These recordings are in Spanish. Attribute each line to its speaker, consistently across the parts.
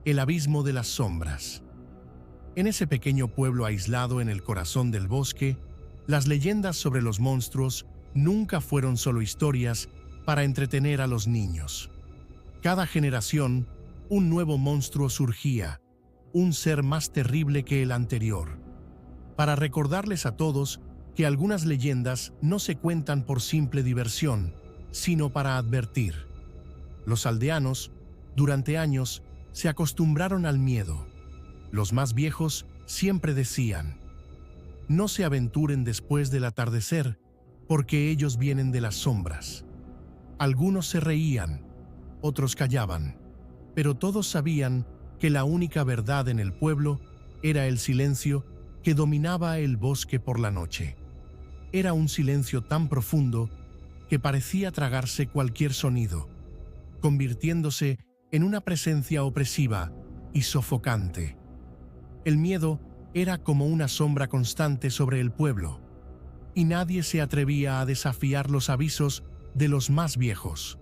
Speaker 1: El abismo de las sombras. En ese pequeño pueblo aislado en el corazón del bosque, las leyendas sobre los monstruos nunca fueron solo historias para entretener a los niños. Cada generación, un nuevo monstruo surgía, un ser más terrible que el anterior. Para recordarles a todos que algunas leyendas no se cuentan por simple diversión, sino para advertir. Los aldeanos, durante años, se acostumbraron al miedo. Los más viejos siempre decían: no se aventuren después del atardecer, porque ellos vienen de las sombras. Algunos se reían, otros callaban, pero todos sabían que la única verdad en el pueblo era el silencio que dominaba el bosque por la noche. Era un silencio tan profundo que parecía tragarse cualquier sonido, convirtiéndose en una presencia opresiva y sofocante. El miedo era como una sombra constante sobre el pueblo, y nadie se atrevía a desafiar los avisos de los más viejos.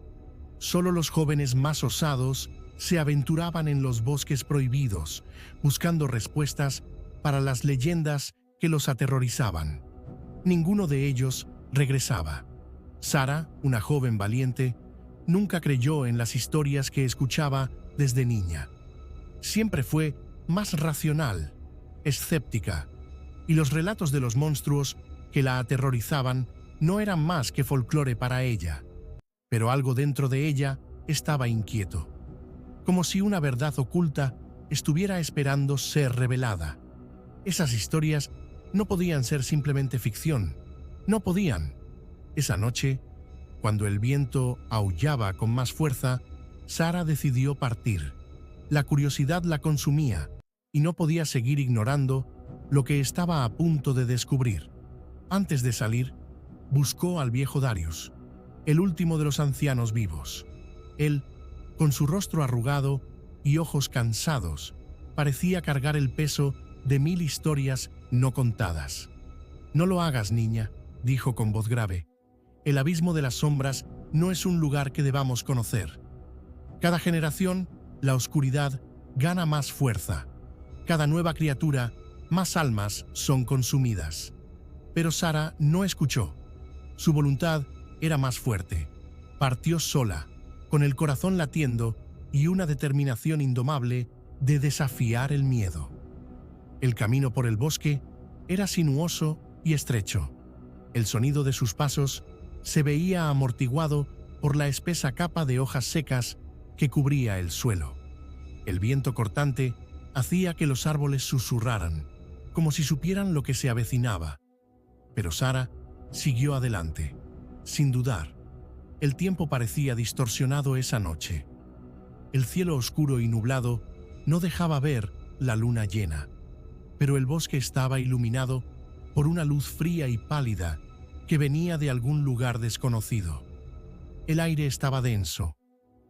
Speaker 1: Solo los jóvenes más osados se aventuraban en los bosques prohibidos, buscando respuestas para las leyendas que los aterrorizaban. Ninguno de ellos regresaba. Sara, una joven valiente, nunca creyó en las historias que escuchaba desde niña. Siempre fue más racional, escéptica, y los relatos de los monstruos que la aterrorizaban no eran más que folclore para ella. Pero algo dentro de ella estaba inquieto, como si una verdad oculta estuviera esperando ser revelada. Esas historias no podían ser simplemente ficción, no podían. Esa noche, cuando el viento aullaba con más fuerza, Sara decidió partir. La curiosidad la consumía y no podía seguir ignorando lo que estaba a punto de descubrir. Antes de salir, buscó al viejo Darius, el último de los ancianos vivos. Él, con su rostro arrugado y ojos cansados, parecía cargar el peso de 1000 historias no contadas. «No lo hagas, niña», dijo con voz grave. «El abismo de las sombras no es un lugar que debamos conocer. Cada generación, la oscuridad gana más fuerza. Cada nueva criatura, más almas son consumidas». Pero Sara no escuchó. Su voluntad era más fuerte. Partió sola, con el corazón latiendo y una determinación indomable de desafiar el miedo. El camino por el bosque era sinuoso y estrecho. El sonido de sus pasos se veía amortiguado por la espesa capa de hojas secas que cubría el suelo. El viento cortante hacía que los árboles susurraran, como si supieran lo que se avecinaba. Pero Sara siguió adelante, sin dudar. El tiempo parecía distorsionado esa noche. El cielo oscuro y nublado no dejaba ver la luna llena, pero el bosque estaba iluminado por una luz fría y pálida que venía de algún lugar desconocido. El aire estaba denso,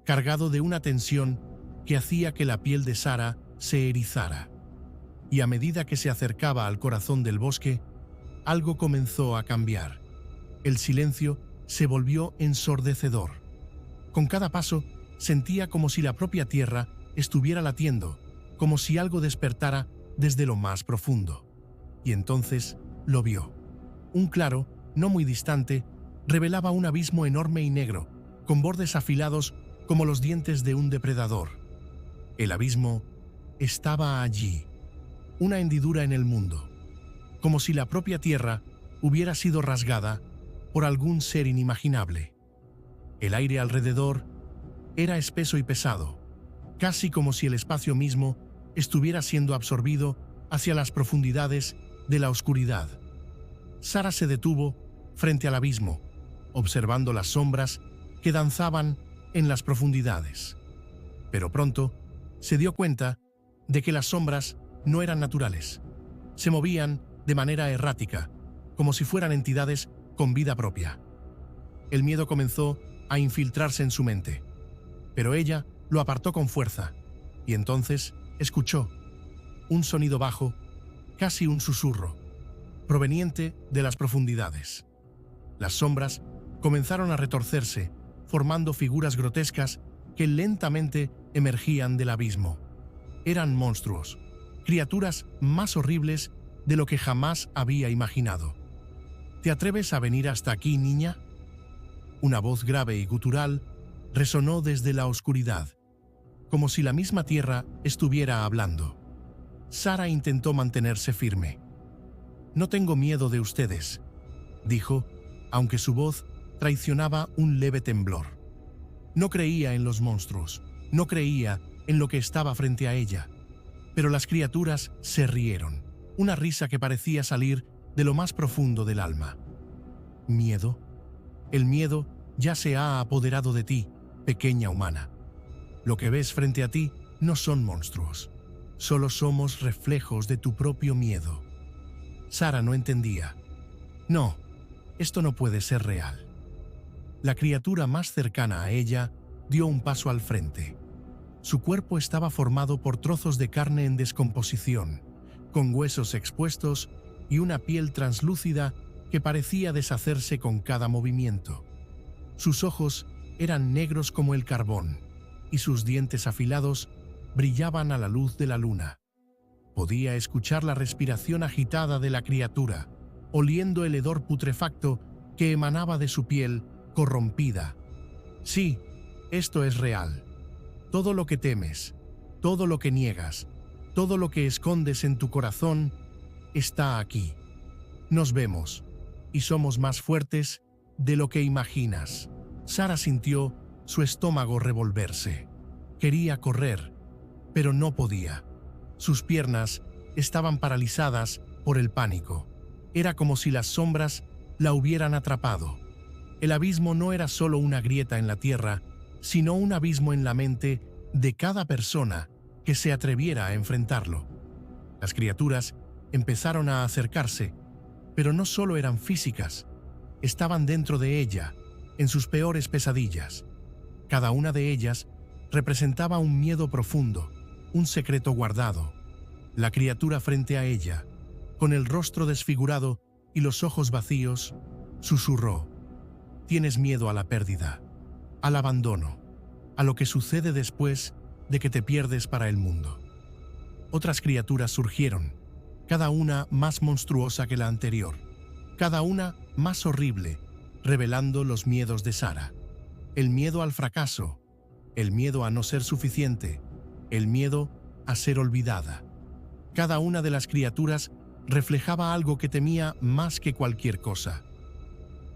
Speaker 1: cargado de una tensión que hacía que la piel de Sara se erizara. Y a medida que se acercaba al corazón del bosque, algo comenzó a cambiar. El silencio se volvió ensordecedor. Con cada paso, sentía como si la propia tierra estuviera latiendo, como si algo despertara desde lo más profundo. Y entonces lo vio. Un claro, no muy distante, revelaba un abismo enorme y negro, con bordes afilados como los dientes de un depredador. El abismo estaba allí, una hendidura en el mundo, como si la propia tierra hubiera sido rasgada por algún ser inimaginable. El aire alrededor era espeso y pesado, casi como si el espacio mismo estuviera siendo absorbido hacia las profundidades de la oscuridad. Sara se detuvo frente al abismo, observando las sombras que danzaban en las profundidades. Pero pronto se dio cuenta de que las sombras no eran naturales. Se movían de manera errática, como si fueran entidades con vida propia. El miedo comenzó a infiltrarse en su mente, pero ella lo apartó con fuerza, y entonces escuchó un sonido bajo, casi un susurro, proveniente de las profundidades. Las sombras comenzaron a retorcerse, formando figuras grotescas que lentamente emergían del abismo. Eran monstruos, criaturas más horribles de lo que jamás había imaginado. ¿Te atreves a venir hasta aquí, niña? Una voz grave y gutural resonó desde la oscuridad, como si la misma tierra estuviera hablando. Sara intentó mantenerse firme. «No tengo miedo de ustedes», dijo, aunque su voz traicionaba un leve temblor. No creía en los monstruos, no creía en lo que estaba frente a ella. Pero las criaturas se rieron, una risa que parecía salir de lo más profundo del alma. ¿Miedo? El miedo ya se ha apoderado de ti, pequeña humana. Lo que ves frente a ti no son monstruos, solo somos reflejos de tu propio miedo. Sara no entendía. No, esto no puede ser real. La criatura más cercana a ella dio un paso al frente. Su cuerpo estaba formado por trozos de carne en descomposición, con huesos expuestos y una piel translúcida que parecía deshacerse con cada movimiento. Sus ojos eran negros como el carbón, y sus dientes afilados brillaban a la luz de la luna. Podía escuchar la respiración agitada de la criatura, oliendo el hedor putrefacto que emanaba de su piel corrompida. Sí, esto es real. Todo lo que temes, todo lo que niegas, todo lo que escondes en tu corazón, está aquí. Nos vemos, y somos más fuertes de lo que imaginas. Sara sintió su estómago revolverse. Quería correr, pero no podía. Sus piernas estaban paralizadas por el pánico. Era como si las sombras la hubieran atrapado. El abismo no era solo una grieta en la tierra, sino un abismo en la mente de cada persona que se atreviera a enfrentarlo. Las criaturas empezaron a acercarse, pero no solo eran físicas, estaban dentro de ella, en sus peores pesadillas. Cada una de ellas representaba un miedo profundo, un secreto guardado. La criatura frente a ella, con el rostro desfigurado y los ojos vacíos, susurró: «Tienes miedo a la pérdida, al abandono, a lo que sucede después de que te pierdes para el mundo». Otras criaturas surgieron, cada una más monstruosa que la anterior, cada una más horrible, revelando los miedos de Sara. El miedo al fracaso, el miedo a no ser suficiente, el miedo a ser olvidada. Cada una de las criaturas reflejaba algo que temía más que cualquier cosa.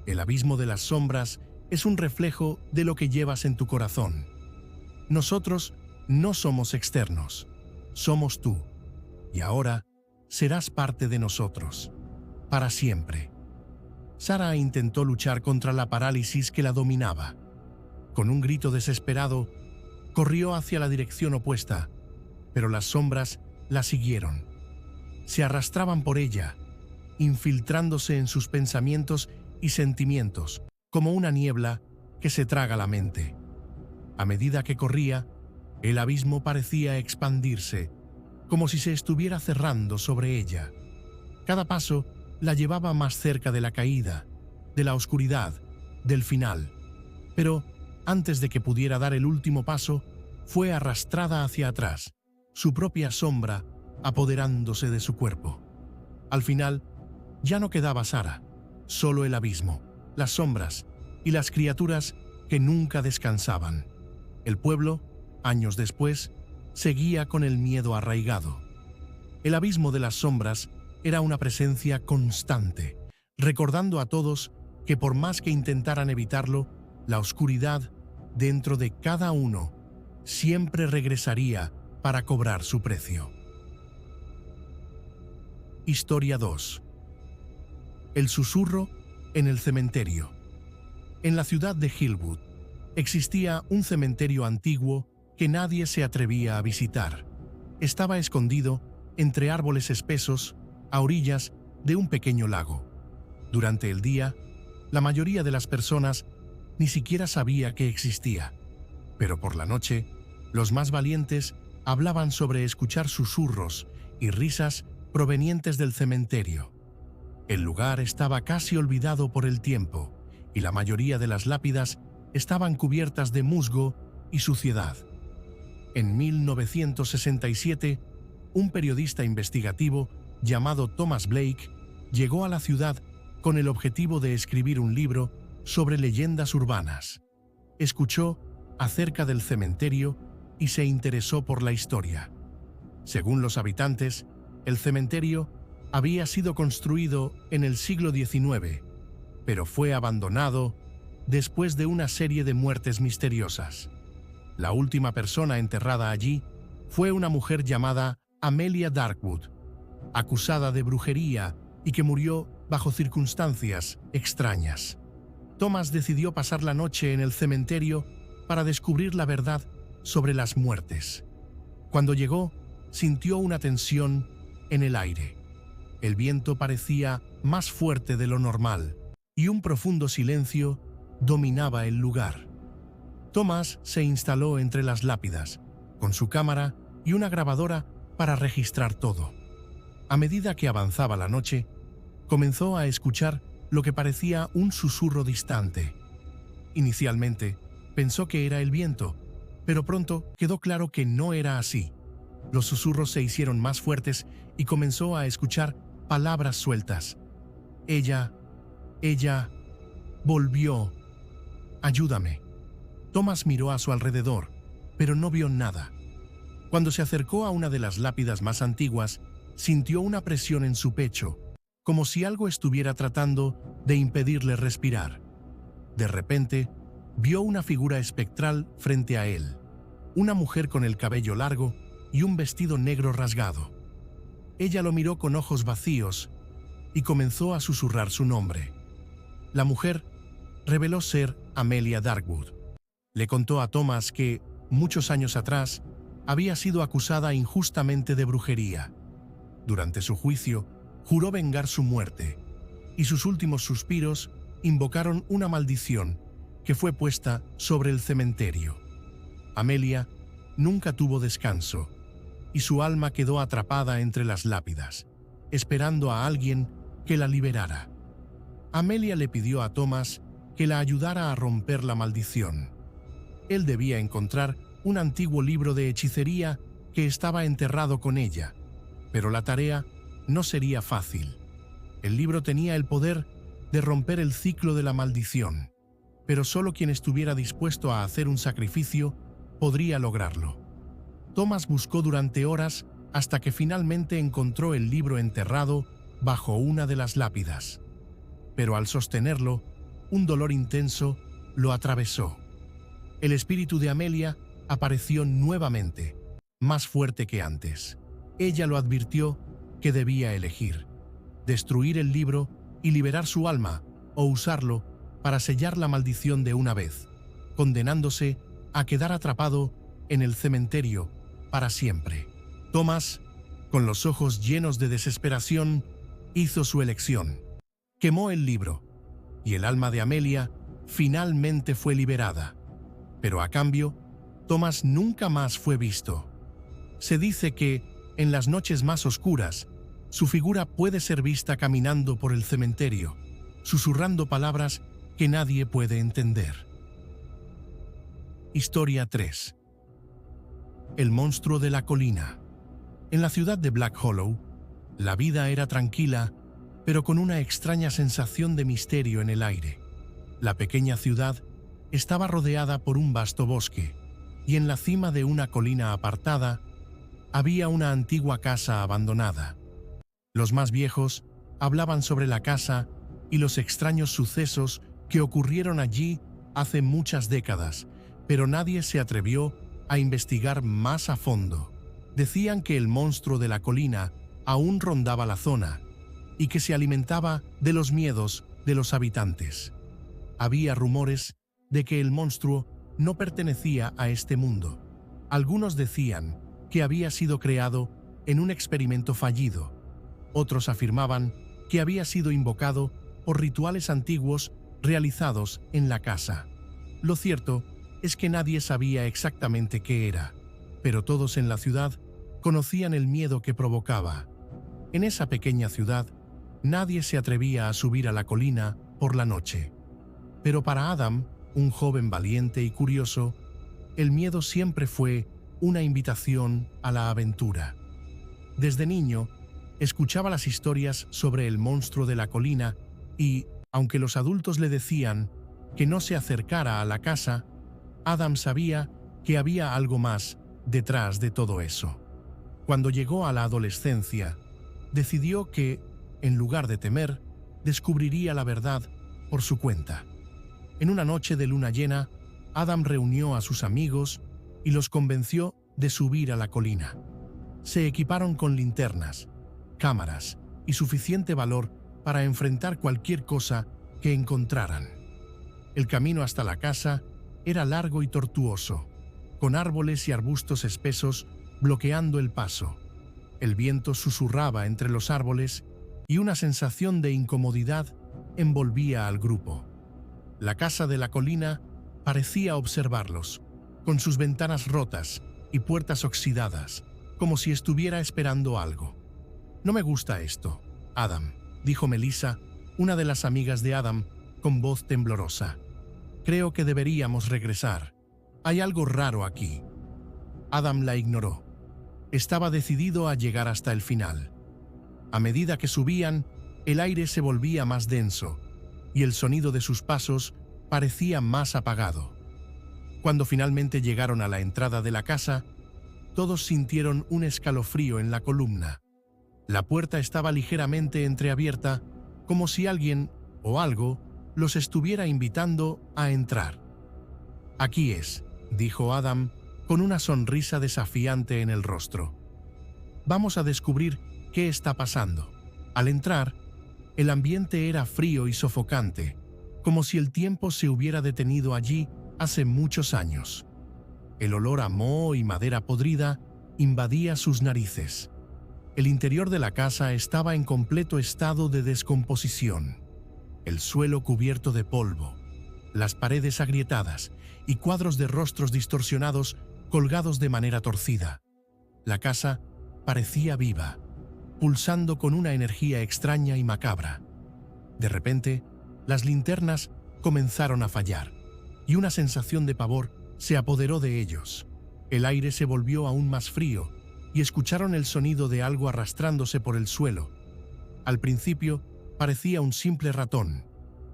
Speaker 1: El abismo de las sombras es un reflejo de lo que llevas en tu corazón. Nosotros no somos externos, somos tú, y ahora serás parte de nosotros, para siempre. Sara intentó luchar contra la parálisis que la dominaba. Con un grito desesperado, corrió hacia la dirección opuesta, pero las sombras la siguieron. Se arrastraban por ella, infiltrándose en sus pensamientos y sentimientos, como una niebla que se traga la mente. A medida que corría, el abismo parecía expandirse, como si se estuviera cerrando sobre ella. Cada paso la llevaba más cerca de la caída, de la oscuridad, del final. Pero, antes de que pudiera dar el último paso, fue arrastrada hacia atrás, su propia sombra apoderándose de su cuerpo. Al final, ya no quedaba Sara, solo el abismo, las sombras y las criaturas que nunca descansaban. El pueblo, años después, seguía con el miedo arraigado. El abismo de las sombras era una presencia constante, recordando a todos que por más que intentaran evitarlo, la oscuridad dentro de cada uno siempre regresaría para cobrar su precio. Historia 2. El susurro en el cementerio. En la ciudad de Hillwood existía un cementerio antiguo que nadie se atrevía a visitar. Estaba escondido entre árboles espesos a orillas de un pequeño lago. Durante el día, la mayoría de las personas ni siquiera sabía que existía, pero por la noche, los más valientes hablaban sobre escuchar susurros y risas provenientes del cementerio. El lugar estaba casi olvidado por el tiempo, y la mayoría de las lápidas estaban cubiertas de musgo y suciedad. En 1967, un periodista investigativo llamado Thomas Blake llegó a la ciudad con el objetivo de escribir un libro sobre leyendas urbanas. Escuchó acerca del cementerio y se interesó por la historia. Según los habitantes, el cementerio había sido construido en el siglo XIX, pero fue abandonado después de una serie de muertes misteriosas. La última persona enterrada allí fue una mujer llamada Amelia Darkwood, acusada de brujería y que murió bajo circunstancias extrañas. Thomas decidió pasar la noche en el cementerio para descubrir la verdad sobre las muertes. Cuando llegó, sintió una tensión en el aire. El viento parecía más fuerte de lo normal y un profundo silencio dominaba el lugar. Thomas se instaló entre las lápidas, con su cámara y una grabadora para registrar todo. A medida que avanzaba la noche, comenzó a escuchar lo que parecía un susurro distante. Inicialmente, pensó que era el viento, pero pronto quedó claro que no era así. Los susurros se hicieron más fuertes y comenzó a escuchar palabras sueltas. Ella volvió. Ayúdame. Thomas miró a su alrededor, pero no vio nada. Cuando se acercó a una de las lápidas más antiguas, sintió una presión en su pecho, como si algo estuviera tratando de impedirle respirar. De repente, vio una figura espectral frente a él, una mujer con el cabello largo y un vestido negro rasgado. Ella lo miró con ojos vacíos y comenzó a susurrar su nombre. La mujer reveló ser Amelia Darkwood. Le contó a Thomas que, muchos años atrás, había sido acusada injustamente de brujería. Durante su juicio, juró vengar su muerte, y sus últimos suspiros invocaron una maldición que fue puesta sobre el cementerio. Amelia nunca tuvo descanso, y su alma quedó atrapada entre las lápidas, esperando a alguien que la liberara. Amelia le pidió a Thomas que la ayudara a romper la maldición. Él debía encontrar un antiguo libro de hechicería que estaba enterrado con ella, pero la tarea no sería fácil. El libro tenía el poder de romper el ciclo de la maldición, pero solo quien estuviera dispuesto a hacer un sacrificio podría lograrlo. Thomas buscó durante horas hasta que finalmente encontró el libro enterrado bajo una de las lápidas. Pero al sostenerlo, un dolor intenso lo atravesó. El espíritu de Amelia apareció nuevamente, más fuerte que antes. Ella lo advirtió que debía elegir: destruir el libro y liberar su alma, o usarlo para sellar la maldición de una vez, condenándose a quedar atrapado en el cementerio para siempre. Thomas, con los ojos llenos de desesperación, hizo su elección. Quemó el libro, y el alma de Amelia finalmente fue liberada. Pero a cambio, Thomas nunca más fue visto. Se dice que, en las noches más oscuras, su figura puede ser vista caminando por el cementerio, susurrando palabras que nadie puede entender. Historia 3. El monstruo de la colina. En la ciudad de Black Hollow, la vida era tranquila, pero con una extraña sensación de misterio en el aire. La pequeña ciudad estaba rodeada por un vasto bosque, y en la cima de una colina apartada había una antigua casa abandonada. Los más viejos hablaban sobre la casa y los extraños sucesos que ocurrieron allí hace muchas décadas, pero nadie se atrevió a investigar más a fondo. Decían que el monstruo de la colina aún rondaba la zona y que se alimentaba de los miedos de los habitantes. Había rumores de que el monstruo no pertenecía a este mundo. Algunos decían que había sido creado en un experimento fallido. Otros afirmaban que había sido invocado por rituales antiguos realizados en la casa. Lo cierto es que nadie sabía exactamente qué era, pero todos en la ciudad conocían el miedo que provocaba. En esa pequeña ciudad, nadie se atrevía a subir a la colina por la noche. Pero para Adam, un joven valiente y curioso, el miedo siempre fue una invitación a la aventura. Desde niño, escuchaba las historias sobre el monstruo de la colina y, aunque los adultos le decían que no se acercara a la casa, Adam sabía que había algo más detrás de todo eso. Cuando llegó a la adolescencia, decidió que, en lugar de temer, descubriría la verdad por su cuenta. En una noche de luna llena, Adam reunió a sus amigos y los convenció de subir a la colina. Se equiparon con linternas, cámaras y suficiente valor para enfrentar cualquier cosa que encontraran. El camino hasta la casa era largo y tortuoso, con árboles y arbustos espesos bloqueando el paso. El viento susurraba entre los árboles y una sensación de incomodidad envolvía al grupo. La casa de la colina parecía observarlos, con sus ventanas rotas y puertas oxidadas, como si estuviera esperando algo. «No me gusta esto, Adam», dijo Melissa, una de las amigas de Adam, con voz temblorosa. «Creo que deberíamos regresar. Hay algo raro aquí». Adam la ignoró. Estaba decidido a llegar hasta el final. A medida que subían, el aire se volvía más denso y el sonido de sus pasos parecía más apagado. Cuando finalmente llegaron a la entrada de la casa, todos sintieron un escalofrío en la columna. La puerta estaba ligeramente entreabierta, como si alguien o algo los estuviera invitando a entrar. «Aquí es», dijo Adam, con una sonrisa desafiante en el rostro. «Vamos a descubrir qué está pasando». Al entrar, el ambiente era frío y sofocante, como si el tiempo se hubiera detenido allí hace muchos años. El olor a moho y madera podrida invadía sus narices. El interior de la casa estaba en completo estado de descomposición. El suelo cubierto de polvo, las paredes agrietadas y cuadros de rostros distorsionados colgados de manera torcida. La casa parecía viva, pulsando con una energía extraña y macabra. De repente, las linternas comenzaron a fallar, y una sensación de pavor se apoderó de ellos. El aire se volvió aún más frío, y escucharon el sonido de algo arrastrándose por el suelo. Al principio, parecía un simple ratón,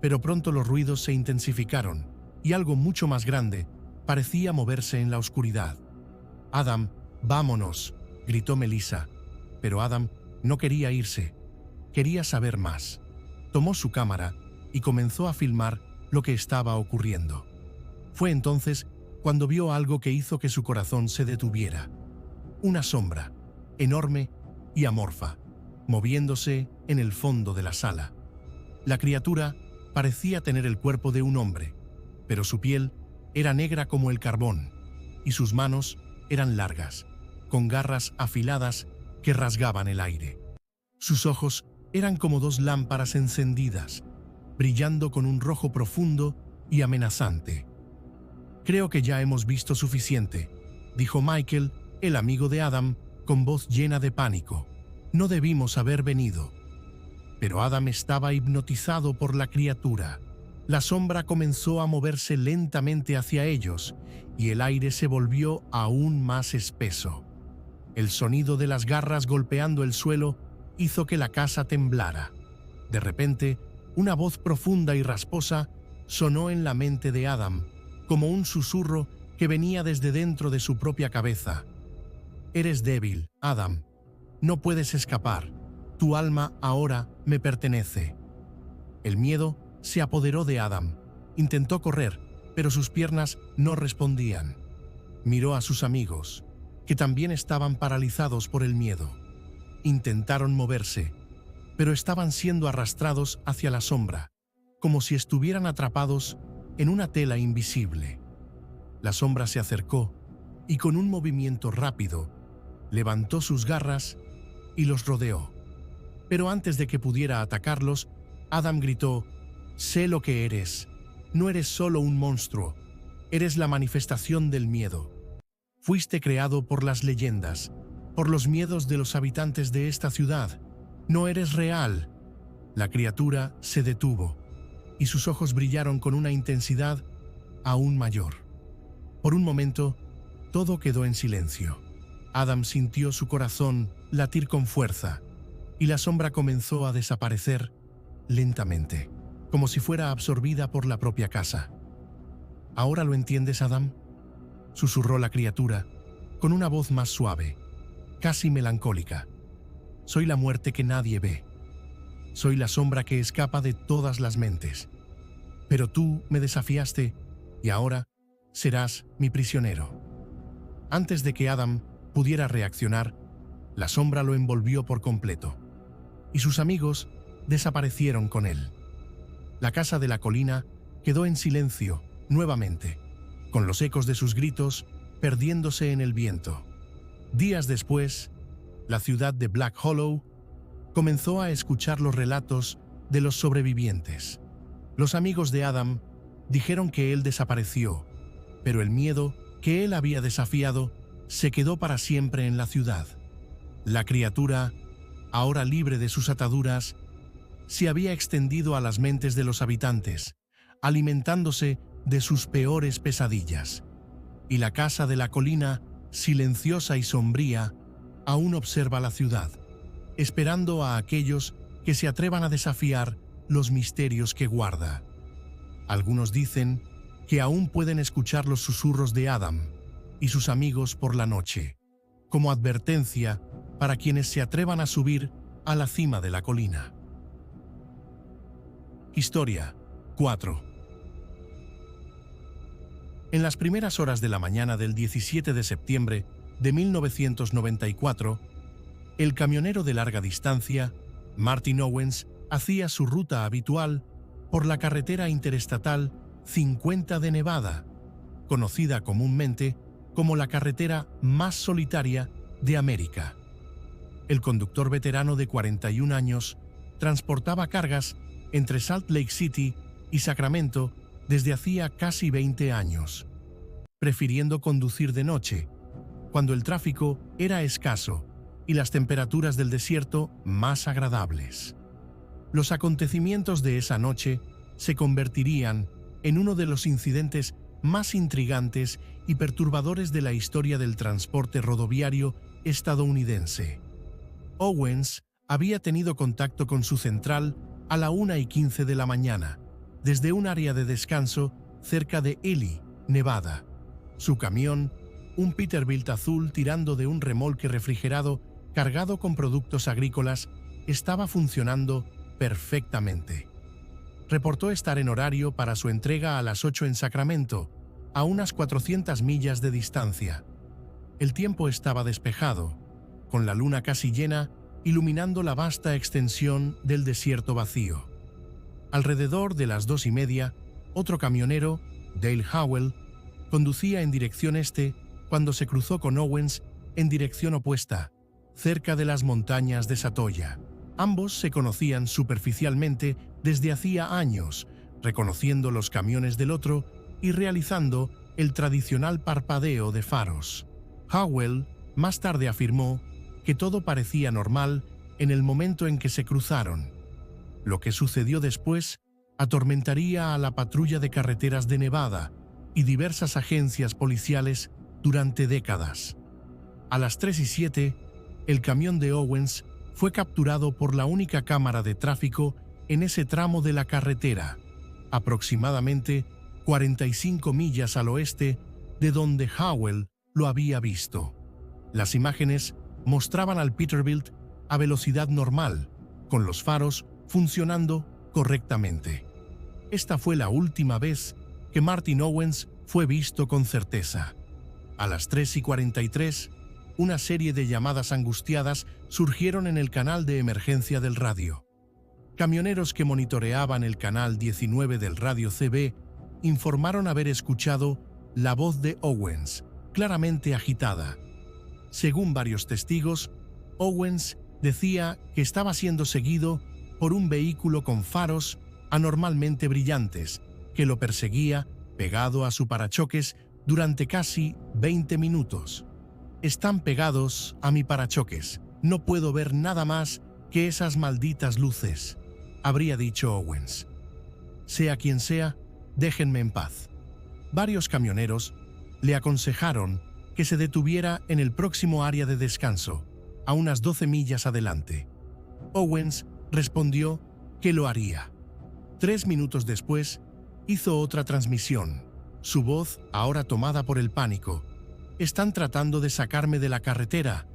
Speaker 1: pero pronto los ruidos se intensificaron, y algo mucho más grande parecía moverse en la oscuridad. «Adam, vámonos», gritó Melissa, pero Adam no quería irse. Quería saber más. Tomó su cámara y comenzó a filmar lo que estaba ocurriendo. Fue entonces cuando vio algo que hizo que su corazón se detuviera. Una sombra, enorme y amorfa, moviéndose en el fondo de la sala. La criatura parecía tener el cuerpo de un hombre, pero su piel era negra como el carbón, y sus manos eran largas, con garras afiladas que rasgaban el aire. Sus ojos eran como dos lámparas encendidas, brillando con un rojo profundo y amenazante. «Creo que ya hemos visto suficiente», dijo Michael, el amigo de Adam, con voz llena de pánico. «No debimos haber venido». Pero Adam estaba hipnotizado por la criatura. La sombra comenzó a moverse lentamente hacia ellos, y el aire se volvió aún más espeso. El sonido de las garras golpeando el suelo hizo que la casa temblara. De repente, una voz profunda y rasposa sonó en la mente de Adam, como un susurro que venía desde dentro de su propia cabeza. «Eres débil, Adam. No puedes escapar. Tu alma ahora me pertenece». El miedo se apoderó de Adam. Intentó correr, pero sus piernas no respondían. Miró a sus amigos, que también estaban paralizados por el miedo. Intentaron moverse, pero estaban siendo arrastrados hacia la sombra, como si estuvieran atrapados en una tela invisible. La sombra se acercó y con un movimiento rápido levantó sus garras y los rodeó. Pero antes de que pudiera atacarlos, Adam gritó: «Sé lo que eres. No eres solo un monstruo. Eres la manifestación del miedo. Fuiste creado por las leyendas, por los miedos de los habitantes de esta ciudad. No eres real». La criatura se detuvo, y sus ojos brillaron con una intensidad aún mayor. Por un momento, todo quedó en silencio. Adam sintió su corazón latir con fuerza y la sombra comenzó a desaparecer lentamente, como si fuera absorbida por la propia casa. ¿Ahora lo entiendes, Adam?, susurró la criatura, con una voz más suave, casi melancólica. Soy la muerte que nadie ve. Soy la sombra que escapa de todas las mentes. Pero tú me desafiaste y ahora serás mi prisionero. Antes de que Adam pudiera reaccionar, la sombra lo envolvió por completo, y sus amigos desaparecieron con él. La casa de la colina quedó en silencio nuevamente, con los ecos de sus gritos perdiéndose en el viento. Días después, la ciudad de Black Hollow comenzó a escuchar los relatos de los sobrevivientes. Los amigos de Adam dijeron que él desapareció, pero el miedo que él había desafiado se quedó para siempre en la ciudad. La criatura, ahora libre de sus ataduras, se había extendido a las mentes de los habitantes, alimentándose de sus peores pesadillas. Y la casa de la colina, silenciosa y sombría, aún observa la ciudad, esperando a aquellos que se atrevan a desafiar los misterios que guarda. Algunos dicen que aún pueden escuchar los susurros de Adam y sus amigos por la noche, como advertencia para quienes se atrevan a subir a la cima de la colina. Historia 4. En las primeras horas de la mañana del 17 de septiembre de 1994, el camionero de larga distancia, Martin Owens, hacía su ruta habitual por la carretera interestatal 50 de Nevada, conocida comúnmente como la carretera más solitaria de América. El conductor veterano de 41 años transportaba cargas entre Salt Lake City y Sacramento desde hacía casi 20 años, prefiriendo conducir de noche, cuando el tráfico era escaso y las temperaturas del desierto más agradables. Los acontecimientos de esa noche se convertirían en uno de los incidentes más intrigantes y perturbadores de la historia del transporte rodoviario estadounidense. Owens había tenido contacto con su central a la 1:15 de la mañana, desde un área de descanso cerca de Ely, Nevada. Su camión, un Peterbilt azul tirando de un remolque refrigerado cargado con productos agrícolas, estaba funcionando perfectamente. Reportó estar en horario para su entrega a las 8 en Sacramento, a unas 400 millas de distancia. El tiempo estaba despejado, con la luna casi llena, iluminando la vasta extensión del desierto vacío. Alrededor de las 2:30, otro camionero, Dale Howell, conducía en dirección este cuando se cruzó con Owens en dirección opuesta, cerca de las montañas de Satoya. Ambos se conocían superficialmente desde hacía años, reconociendo los camiones del otro y realizando el tradicional parpadeo de faros. Howell más tarde afirmó que todo parecía normal en el momento en que se cruzaron. Lo que sucedió después atormentaría a la patrulla de carreteras de Nevada y diversas agencias policiales durante décadas. A las 3:07, el camión de Owens fue capturado por la única cámara de tráfico en ese tramo de la carretera, aproximadamente 45 millas al oeste de donde Howell lo había visto. Las imágenes mostraban al Peterbilt a velocidad normal, con los faros funcionando correctamente. Esta fue la última vez que Martin Owens fue visto con certeza. A las 3:43, una serie de llamadas angustiadas surgieron en el canal de emergencia del radio. Camioneros que monitoreaban el canal 19 del radio CB informaron haber escuchado la voz de Owens, claramente agitada. Según varios testigos, Owens decía que estaba siendo seguido por un vehículo con faros anormalmente brillantes que lo perseguía pegado a su parachoques durante casi 20 minutos. Están pegados a mi parachoques. No puedo ver nada más que esas malditas luces, habría dicho Owens. Sea quien sea, déjenme en paz. Varios camioneros le aconsejaron que se detuviera en el próximo área de descanso, a unas 12 millas adelante. Owens respondió que lo haría. 3 minutos después, hizo otra transmisión, su voz ahora tomada por el pánico. «Están tratando de sacarme de la carretera.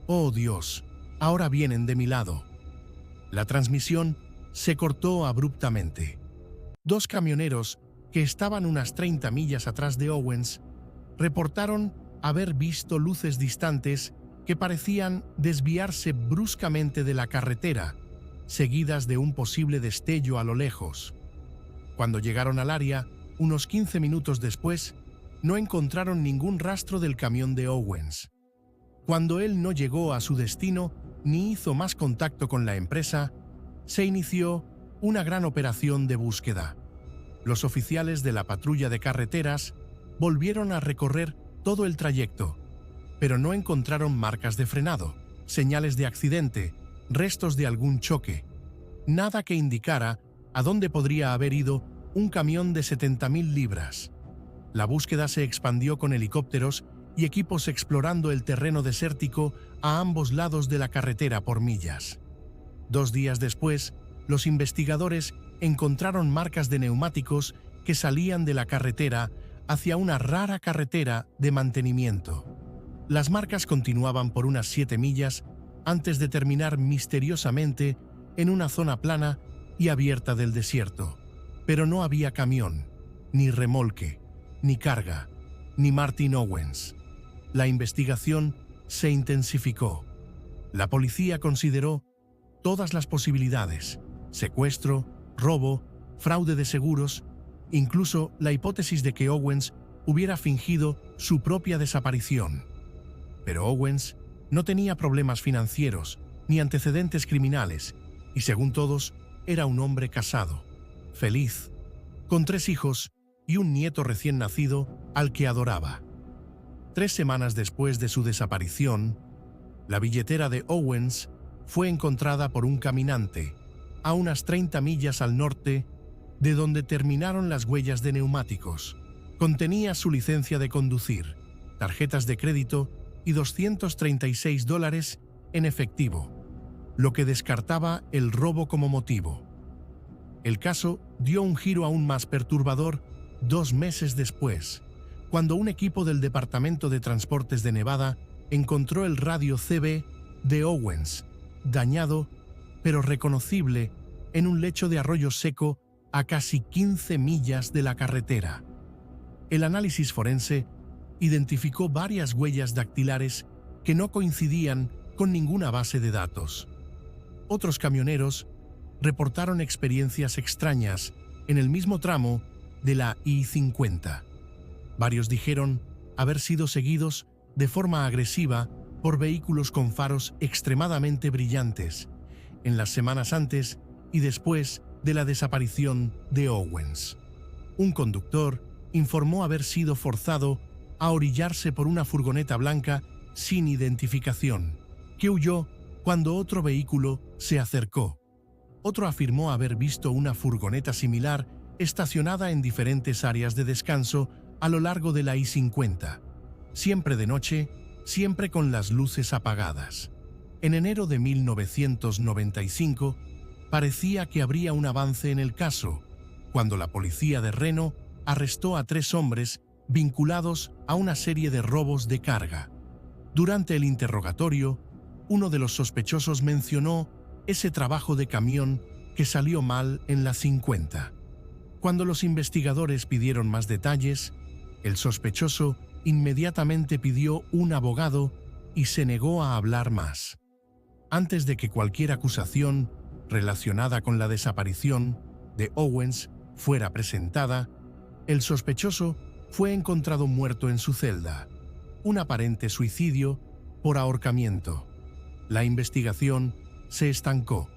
Speaker 1: Oh Dios, ahora vienen de mi lado». La transmisión se cortó abruptamente. 2 camioneros, que estaban unas 30 millas atrás de Owens, reportaron haber visto luces distantes que parecían desviarse bruscamente de la carretera, seguidas de un posible destello a lo lejos. Cuando llegaron al área, unos 15 minutos después, no encontraron ningún rastro del camión de Owens. Cuando él no llegó a su destino ni hizo más contacto con la empresa, se inició una gran operación de búsqueda. Los oficiales de la patrulla de carreteras volvieron a recorrer todo el trayecto, pero no encontraron marcas de frenado, señales de accidente, restos de algún choque, nada que indicara a dónde podría haber ido un camión de 70.000 libras. La búsqueda se expandió con helicópteros y equipos explorando el terreno desértico a ambos lados de la carretera por millas. 2 días después, los investigadores encontraron marcas de neumáticos que salían de la carretera hacia una rara carretera de mantenimiento. Las marcas continuaban por unas 7 millas antes de terminar misteriosamente en una zona plana y abierta del desierto. Pero no había camión, ni remolque, ni carga, ni Martin Owens. La investigación se intensificó. La policía consideró todas las posibilidades: secuestro, robo, fraude de seguros, incluso la hipótesis de que Owens hubiera fingido su propia desaparición. Pero Owens no tenía problemas financieros ni antecedentes criminales y, según todos, era un hombre casado, feliz, con 3 hijos y un nieto recién nacido al que adoraba. 3 semanas después de su desaparición, la billetera de Owens fue encontrada por un caminante a unas 30 millas al norte de donde terminaron las huellas de neumáticos. Contenía su licencia de conducir, tarjetas de crédito y $236 en efectivo, lo que descartaba el robo como motivo. El caso dio un giro aún más perturbador 2 meses después, cuando un equipo del Departamento de Transportes de Nevada encontró el radio CB de Owens, dañado pero reconocible en un lecho de arroyo seco a casi 15 millas de la carretera. El análisis forense identificó varias huellas dactilares que no coincidían con ninguna base de datos. Otros camioneros reportaron experiencias extrañas en el mismo tramo de la I-50. Varios dijeron haber sido seguidos de forma agresiva por vehículos con faros extremadamente brillantes en las semanas antes y después de la desaparición de Owens. Un conductor informó haber sido forzado a orillarse por una furgoneta blanca sin identificación, que huyó cuando otro vehículo se acercó. Otro afirmó haber visto una furgoneta similar estacionada en diferentes áreas de descanso a lo largo de la I-50, siempre de noche, siempre con las luces apagadas. En enero de 1995, parecía que habría un avance en el caso, cuando la policía de Reno arrestó a 3 hombres vinculados a una serie de robos de carga. Durante el interrogatorio, uno de los sospechosos mencionó ese trabajo de camión que salió mal en la 50. Cuando los investigadores pidieron más detalles, el sospechoso inmediatamente pidió un abogado y se negó a hablar más. Antes de que cualquier acusación relacionada con la desaparición de Owens fuera presentada, el sospechoso fue encontrado muerto en su celda, un aparente suicidio por ahorcamiento. La investigación se estancó.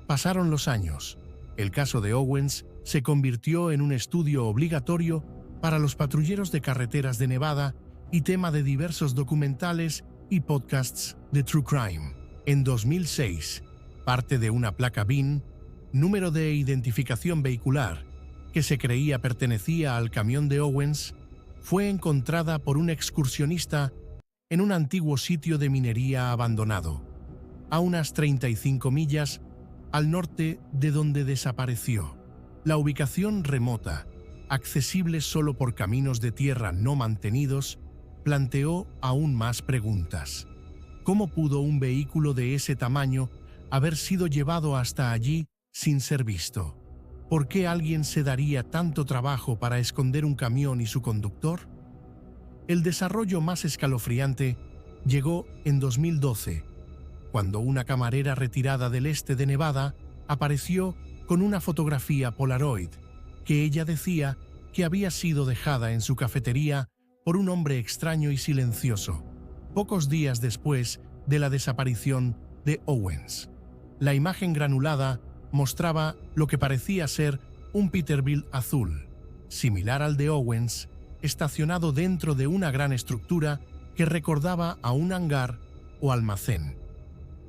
Speaker 1: Pasaron los años. El caso de Owens se convirtió en un estudio obligatorio para los patrulleros de carreteras de Nevada y tema de diversos documentales y podcasts de True Crime. En 2006, parte de una placa VIN, número de identificación vehicular, que se creía pertenecía al camión de Owens, fue encontrada por un excursionista en un antiguo sitio de minería abandonado, a unas 35 millas al norte de donde desapareció. La ubicación remota, accesible solo por caminos de tierra no mantenidos, planteó aún más preguntas. ¿Cómo pudo un vehículo de ese tamaño haber sido llevado hasta allí sin ser visto? ¿Por qué alguien se daría tanto trabajo para esconder un camión y su conductor? El desarrollo más escalofriante llegó en 2012, cuando una camarera retirada del este de Nevada apareció con una fotografía Polaroid que ella decía que había sido dejada en su cafetería por un hombre extraño y silencioso, pocos días después de la desaparición de Owens. La imagen granulada mostraba lo que parecía ser un Peterbilt azul, similar al de Owens, estacionado dentro de una gran estructura que recordaba a un hangar o almacén.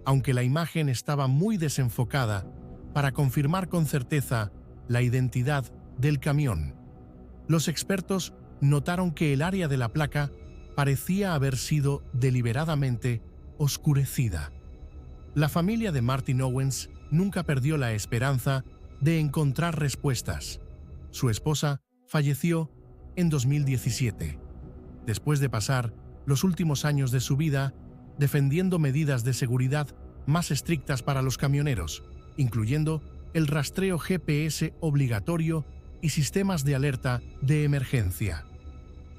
Speaker 1: Aunque la imagen estaba muy desenfocada para confirmar con certeza la identidad del camión, los expertos notaron que el área de la placa parecía haber sido deliberadamente oscurecida. La familia de Martin Owens nunca perdió la esperanza de encontrar respuestas. Su esposa falleció en 2017, después de pasar los últimos años de su vida defendiendo medidas de seguridad más estrictas para los camioneros, incluyendo el rastreo GPS obligatorio y sistemas de alerta de emergencia.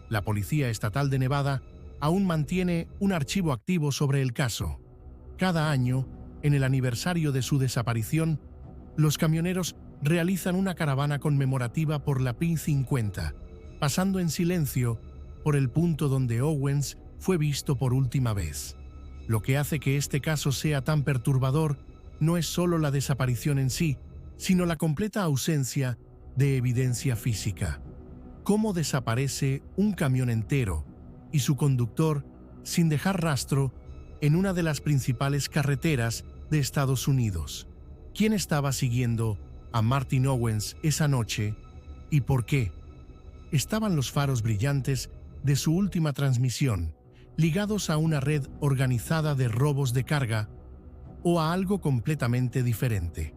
Speaker 1: La Policía Estatal de Nevada aún mantiene un archivo activo sobre el caso. Cada año, en el aniversario de su desaparición, los camioneros realizan una caravana conmemorativa por la P-50, pasando en silencio por el punto donde Owens fue visto por última vez. Lo que hace que este caso sea tan perturbador no es solo la desaparición en sí, sino la completa ausencia de evidencia física. ¿Cómo desaparece un camión entero y su conductor sin dejar rastro en una de las principales carreteras de Estados Unidos? ¿Quién estaba siguiendo a Martin Owens esa noche y por qué? ¿Estaban los faros brillantes de su última transmisión ligados a una red organizada de robos de carga o a algo completamente diferente?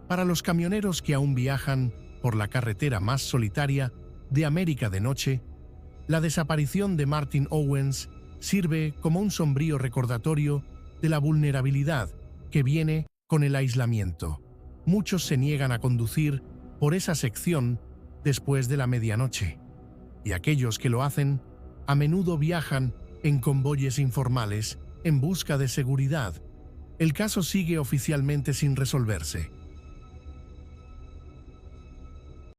Speaker 1: Para los camioneros que aún viajan por la carretera más solitaria de América de noche, la desaparición de Martin Owens sirve como un sombrío recordatorio de la vulnerabilidad que viene con el aislamiento. Muchos se niegan a conducir por esa sección después de la medianoche, y aquellos que lo hacen a menudo viajan en convoyes informales en busca de seguridad. El caso sigue oficialmente sin resolverse,